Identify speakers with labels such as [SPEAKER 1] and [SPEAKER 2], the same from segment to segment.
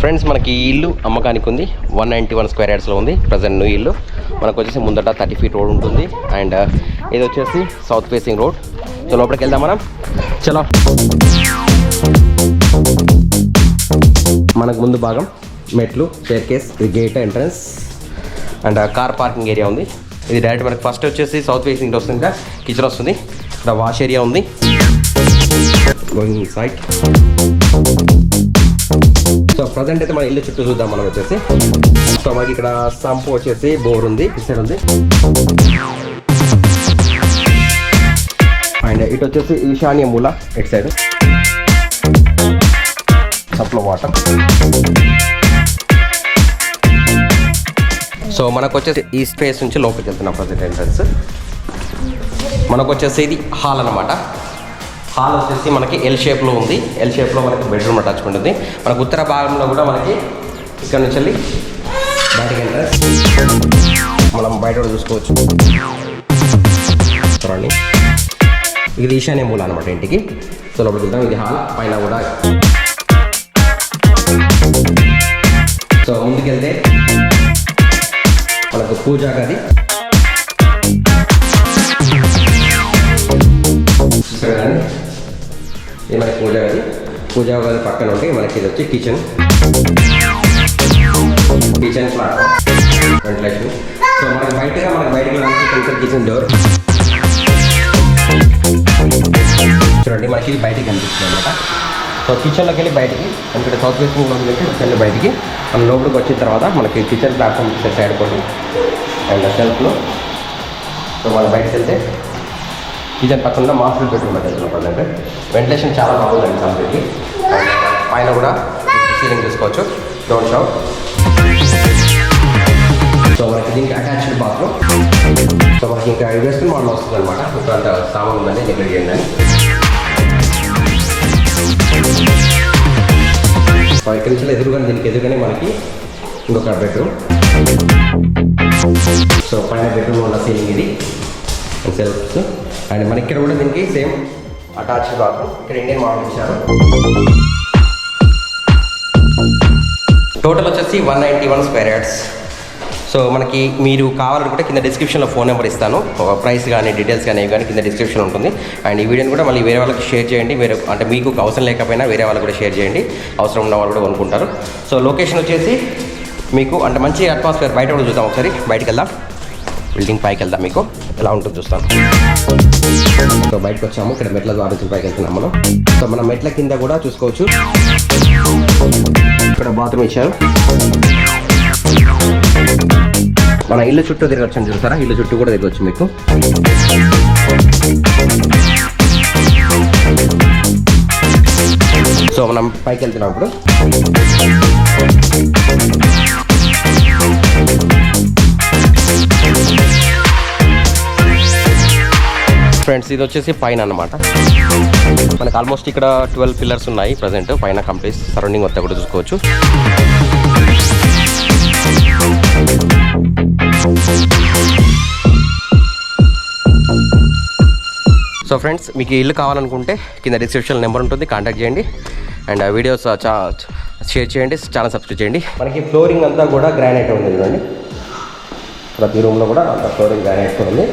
[SPEAKER 1] Friends మనకి ఈ ఇల్లు అమ్మకానికి ఉంది. 191 స్క్వేర్ యార్డ్స్లో ఉంది ప్రజెంట్ న్యూ ఇల్లు. మనకు వచ్చేసి ముందట 30 ఫీట్ రోడ్ ఉంటుంది అండ్ ఇది వచ్చేసి సౌత్ ఫేసింగ్ రోడ్. సో లోపలికి వెళ్దాం మనం. చలో, మనకు ముందు భాగం మెట్లు, స్టేర్ కేస్, ఇది gate entrance and car parking area ఉంది. ఇది డైరెక్ట్ మనకి ఫస్ట్ వచ్చేసి సౌత్ ఫేసింగ్ వస్తుంది, ఇంకా కిచెన్ వస్తుంది, ఇక్కడ వాష్ ఏరియా ఉంది. Going side. సో ప్రజెంట్ అయితే మన ఇల్లు చుట్టూ చూద్దాం మనం వచ్చేసి. సో మనకి ఇక్కడ సంపు వచ్చేసి బోర్ ఉంది, ఇటు సైడ్ ఉంది అండ్ ఇటు వచ్చేసి ఈశాన్య మూల ఇటు సైడ్ సప్లో వాటర్. సో మనకు వచ్చేసి ఈ స్పేస్ నుంచి లోపలికి వెళ్తున్నాం. ప్రజెంట్ ఎంట్రన్స్ మనకు వచ్చేసి ఇది హాల్ అనమాట. హాల్ వచ్చేసి మనకి ఎల్ షేప్లో ఉంది. ఎల్ షేప్లో మనకి బెడ్రూమ్ అటాచ్మెంట్ ఉంది. మనకు ఉత్తర భాగంలో కూడా మనకి ఇక్కడ నుంచి వెళ్ళి బయటకి ఎంట్రన్స్ మనం బయట కూడా చూసుకోవచ్చు. ఇది ఈశాన్య మూల అనమాట ఇంటికి. సో లోపలికి వెళ్తాం. ఇది హాల్, పైన కూడా. సో ముందుకెళ్తే మనకు పూజా గది, ఇది మనకి పూజా గది. పూజా గది పక్కన ఉంటే మనకి ఇది వచ్చి కిచెన్ ప్లాట్ఫామ్, వెంటిలేషన్. సో మనకి బయటకి కొంచెం కిచెన్ డోర్ చూడండి, మనకి ఇది బయటికి కనిపిస్తుంది అనమాట. సో కిచెన్లోకి వెళ్ళి బయటికి, ఎందుకంటే సౌత్ వెస్ట్లోకి వెళ్ళి కిచెన్ బయటికి మనం లోపలికి వచ్చిన తర్వాత మనకి కిచెన్ ప్లాట్ఫామ్ సైడ్ కూడా అండ్ షెల్ఫ్లో. సో మనం బయటకు వెళ్తే కిచెన్ పక్కన మాస్టర్ బెడ్రూమ్ వెళ్తున్నాం. ప్రజెంట్ వెంటిలేషన్ చాలా బాగుందండి కంప్లీట్లీ. అండ్ పైన కూడా సీలింగ్ చూసుకోవచ్చు, డోర్ షాప్. సో మనకి దీనికి అటాచ్డ్ బాత్రూమ్. సో మనకి ఇంకా వెస్ట్రన్ మోడల్ వస్తుంది అనమాట. ఇప్పుడు అంత సామాన్ ఉందని నెగ్లెక్ట్ చేయండి. సో ఇక్కడి నుంచి ఎదురుగానే, దీనికి ఎదురుగానే మనకి ఇంకొక బెడ్రూమ్. సో పైన బెడ్రూమ్ ఉన్న సీలింగ్ ఇది సెల్ఫ్స్. అండ్ మన ఇక్కడ కూడా దీనికి సేమ్ అటాచ్డ్ బాత్రూమ్. ఇక్కడ ఇండియన్ మోడల్ ఇచ్చారు. టోటల్ వచ్చేసి 191 స్క్వేర్ యార్డ్స్. సో మనకి మీరు కావాలనుకుంటే కింద డిస్క్రిప్షన్లో ఫోన్ నెంబర్ ఇస్తాను. ప్రైస్ కానీ డీటెయిల్స్ కానీ కానీ కింద డిస్క్రిప్షన్ ఉంటుంది. అండ్ ఈ వీడియోని కూడా మళ్ళీ వేరే వాళ్ళకి షేర్ చేయండి. వేరే అంటే మీకు అవసరం లేకపోయినా వేరే వాళ్ళకి కూడా షేర్ చేయండి, అవసరం ఉన్న వాళ్ళు కూడా కొనుక్కుంటారు. సో లొకేషన్ వచ్చేసి మీకు అంటే మంచి అట్మాస్ఫియర్. బయట కూడా చూద్దాం ఒకసారి. బయటకు వెళ్దాం, బిల్డింగ్ పైకి వెళ్దాం, మీకు ఎలా ఉంటుందో చూస్తాను. సో బయటకు వచ్చాము, ఇక్కడ మెట్ల ద్వారా పైకి వెళ్తున్నాం మనం. సో మన మెట్ల కింద కూడా చూసుకోవచ్చు, ఇక్కడ బాత్రూమ్ ఇచ్చారు. మన ఇల్లు చుట్టూ తిరగచ్చు చూస్తారా, ఇల్లు చుట్టూ కూడా తిరగచ్చు మీకు. సో మనం పైకి వెళ్తున్నాం ఇప్పుడు. ఫ్రెండ్స్ ఇది వచ్చేసి పైన అనమాట. మనకు ఆల్మోస్ట్ ఇక్కడ 12 పిల్లర్స్ ఉన్నాయి ప్రజెంట్ పైన. కంప్లీట్ సరౌండింగ్ మొత్తం కూడా చూసుకోవచ్చు. సో ఫ్రెండ్స్ మీకు ఇల్లు కావాలనుకుంటే కింద డిస్క్రిప్షన్ నెంబర్ ఉంటుంది, కాంటాక్ట్ చేయండి. అండ్ వీడియోస్ షేర్ చేయండి, ఛానల్ సబ్స్క్రైబ్ చేయండి. మనకి ఫ్లోరింగ్ అంతా కూడా గ్రానైట్ ఉంది చూడండి. ప్రతి రూమ్లో కూడా అంత ఫ్లోరింగ్ గ్రానైట్ ఉంది.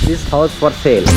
[SPEAKER 1] This house for sale.